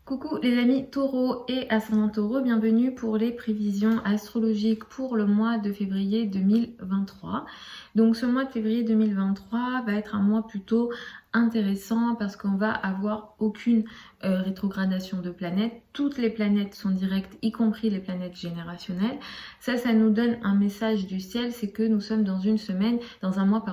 Coucou les amis taureaux et ascendant taureau, bienvenue pour les prévisions astrologiques pour le mois de février 2023. Donc ce mois de février 2023 va être un mois plutôt intéressant parce qu'on va avoir aucune rétrogradation de planètes. Toutes les planètes sont directes, y compris les planètes générationnelles. Ça nous donne un message du ciel, c'est que nous sommes dans un mois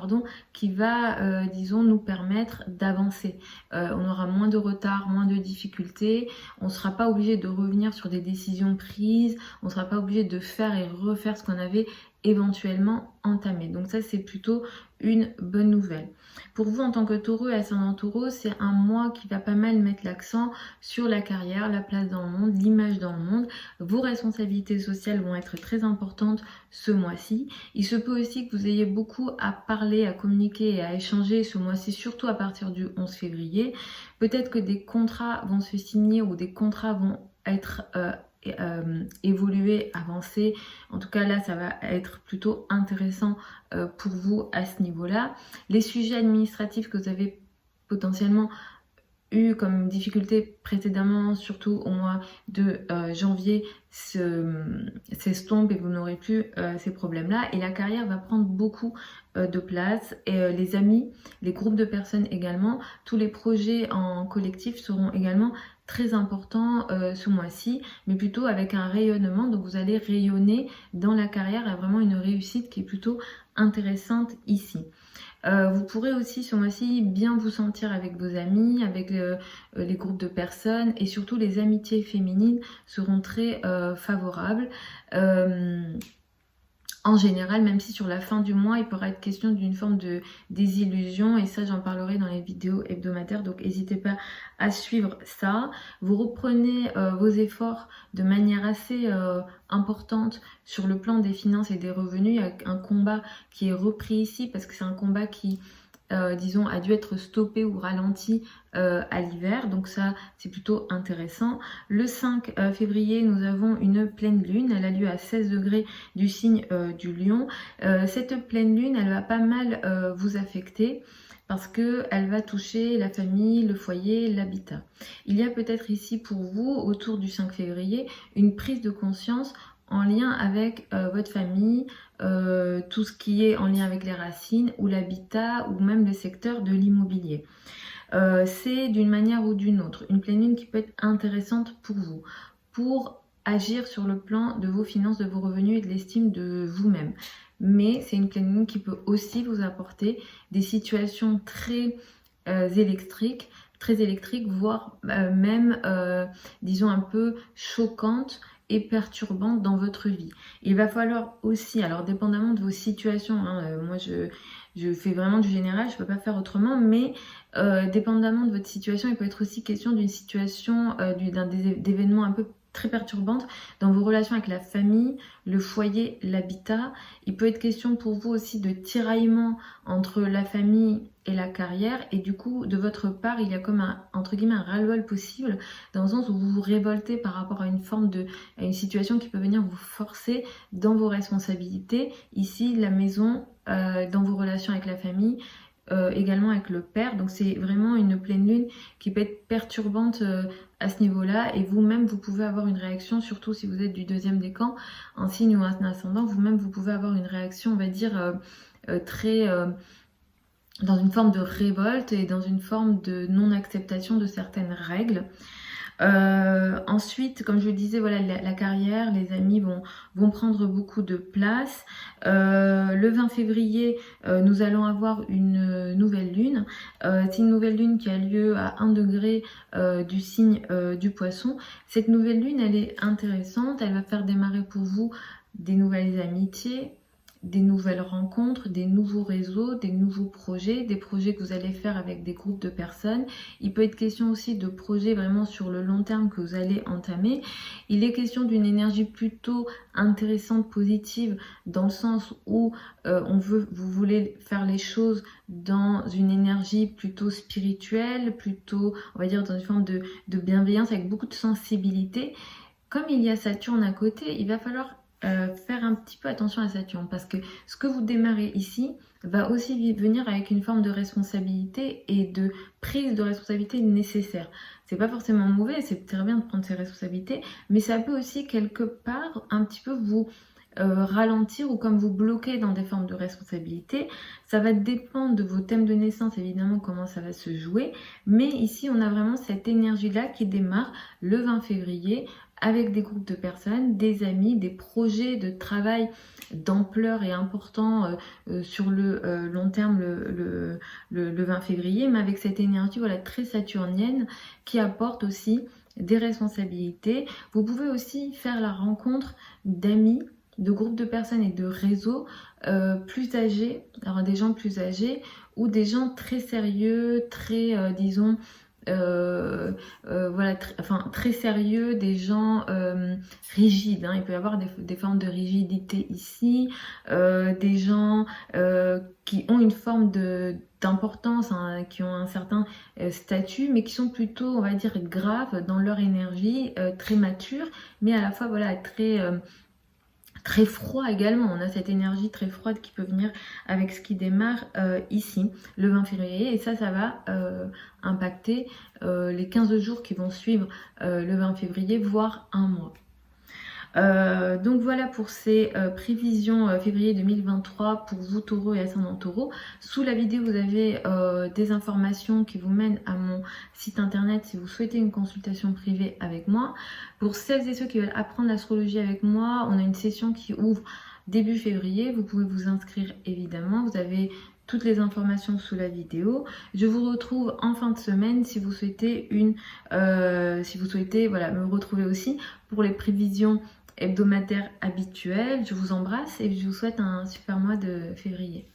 qui va, disons, nous permettre d'avancer. On aura moins de retard, moins de difficultés. On ne sera pas obligé de revenir sur des décisions prises. On ne sera pas obligé de faire et refaire ce qu'on avait éventuellement entamé. Donc ça, c'est plutôt une bonne nouvelle. Pour vous, en tant que taureau et ascendant taureau, c'est un mois qui va pas mal mettre l'accent sur la carrière, la place dans le monde, l'image dans le monde. Vos responsabilités sociales vont être très importantes ce mois-ci. Il se peut aussi que vous ayez beaucoup à parler, à communiquer et à échanger ce mois-ci, surtout à partir du 11 février. Peut-être que des contrats vont se signer ou des contrats vont être évoluer, avancer. En tout cas là, ça va être plutôt intéressant pour vous à ce niveau-là. Les sujets administratifs que vous avez potentiellement eu comme difficulté précédemment, surtout au mois de janvier, s'estompe et vous n'aurez plus ces problèmes-là. Et la carrière va prendre beaucoup de place. Et les amis, les groupes de personnes également, tous les projets en collectif seront également très importants ce mois-ci, mais plutôt avec un rayonnement. Donc vous allez rayonner dans la carrière et vraiment une réussite qui est plutôt intéressante ici. Vous pourrez aussi ce mois-ci bien vous sentir avec vos amis, avec les groupes de personnes et surtout les amitiés féminines seront très favorables. En général, même si sur la fin du mois, il pourra être question d'une forme de désillusion et ça, j'en parlerai dans les vidéos hebdomadaires, donc n'hésitez pas à suivre ça. Vous reprenez vos efforts de manière assez importante sur le plan des finances et des revenus. Il y a un combat qui est repris ici parce que c'est un combat qui, disons, a dû être stoppé ou ralenti à l'hiver, donc ça c'est plutôt intéressant. Le 5 février, nous avons une pleine lune, elle a lieu à 16 degrés du signe du lion. Cette pleine lune, elle va pas mal vous affecter parce qu'elle va toucher la famille, le foyer, l'habitat. Il y a peut-être ici pour vous, autour du 5 février, une prise de conscience en lien avec votre famille, tout ce qui est en lien avec les racines ou l'habitat ou même le secteur de l'immobilier. C'est d'une manière ou d'une autre une pleine lune qui peut être intéressante pour vous, pour agir sur le plan de vos finances, de vos revenus et de l'estime de vous-même. Mais c'est une pleine lune qui peut aussi vous apporter des situations très électriques, voire même, disons, un peu choquantes et perturbantes dans votre vie. Il va falloir aussi, alors dépendamment de vos situations, moi je fais vraiment du général, je ne peux pas faire autrement, mais dépendamment de votre situation, il peut être aussi question d'une situation, d'événements un peu très perturbantes dans vos relations avec la famille, le foyer, l'habitat. Il peut être question pour vous aussi de tiraillement entre la famille et la carrière, et du coup de votre part il y a comme un, entre guillemets, un ras-le-bol possible, dans le sens où vous vous révoltez par rapport à une situation qui peut venir vous forcer dans vos responsabilités, ici la maison, dans vos relations avec la famille, également avec le père. Donc c'est vraiment une pleine lune qui peut être perturbante à ce niveau-là, et vous-même vous pouvez avoir une réaction, surtout si vous êtes du deuxième décan, un signe ou un ascendant, vous-même vous pouvez avoir une réaction, on va dire, très dans une forme de révolte et dans une forme de non-acceptation de certaines règles. Ensuite, comme je le disais, voilà, la carrière, les amis vont prendre beaucoup de place. Le 20 février, nous allons avoir une nouvelle lune. C'est une nouvelle lune qui a lieu à 1 degré du signe du poisson. Cette nouvelle lune, elle est intéressante. Elle va faire démarrer pour vous des nouvelles amitiés, des nouvelles rencontres, des nouveaux réseaux, des nouveaux projets, des projets que vous allez faire avec des groupes de personnes. Il peut être question aussi de projets vraiment sur le long terme que vous allez entamer. Il est question d'une énergie plutôt intéressante, positive, dans le sens où vous voulez faire les choses dans une énergie plutôt spirituelle, plutôt, on va dire, dans une forme de bienveillance, avec beaucoup de sensibilité. Comme il y a Saturne à côté, il va falloir faire un petit peu attention à Saturne, parce que ce que vous démarrez ici va aussi venir avec une forme de responsabilité et de prise de responsabilité nécessaire. C'est pas forcément mauvais, c'est très bien de prendre ses responsabilités, mais ça peut aussi quelque part un petit peu vous ralentir ou comme vous bloquer dans des formes de responsabilité. Ça va dépendre de vos thèmes de naissance, évidemment, comment ça va se jouer, mais ici on a vraiment cette énergie-là qui démarre le 20 février avec des groupes de personnes, des amis, des projets de travail d'ampleur et importants sur le long terme le 20 février, mais avec cette énergie voilà, très saturnienne qui apporte aussi des responsabilités. Vous pouvez aussi faire la rencontre d'amis, de groupes de personnes et de réseaux plus âgés, alors des gens plus âgés ou des gens très sérieux, très disons voilà, très sérieux, des gens rigides, hein. Il peut y avoir des formes de rigidité ici, des gens qui ont une forme d'importance, hein, qui ont un certain statut, mais qui sont plutôt, on va dire, graves dans leur énergie, très matures, mais à la fois, voilà, très froid également. On a cette énergie très froide qui peut venir avec ce qui démarre ici, le 20 février. Et ça va impacter les 15 jours qui vont suivre le 20 février, voire un mois. Donc voilà pour ces prévisions février 2023 pour vous taureaux et ascendant taureau. Sous la vidéo vous avez des informations qui vous mènent à mon site internet si vous souhaitez une consultation privée avec moi. Pour celles et ceux qui veulent apprendre l'astrologie avec moi, on a une session qui ouvre début février. Vous pouvez vous inscrire évidemment, vous avez toutes les informations sous la vidéo. Je vous retrouve en fin de semaine si vous souhaitez voilà, me retrouver aussi pour les prévisions hebdomadaires habituelles. Je vous embrasse et je vous souhaite un super mois de février.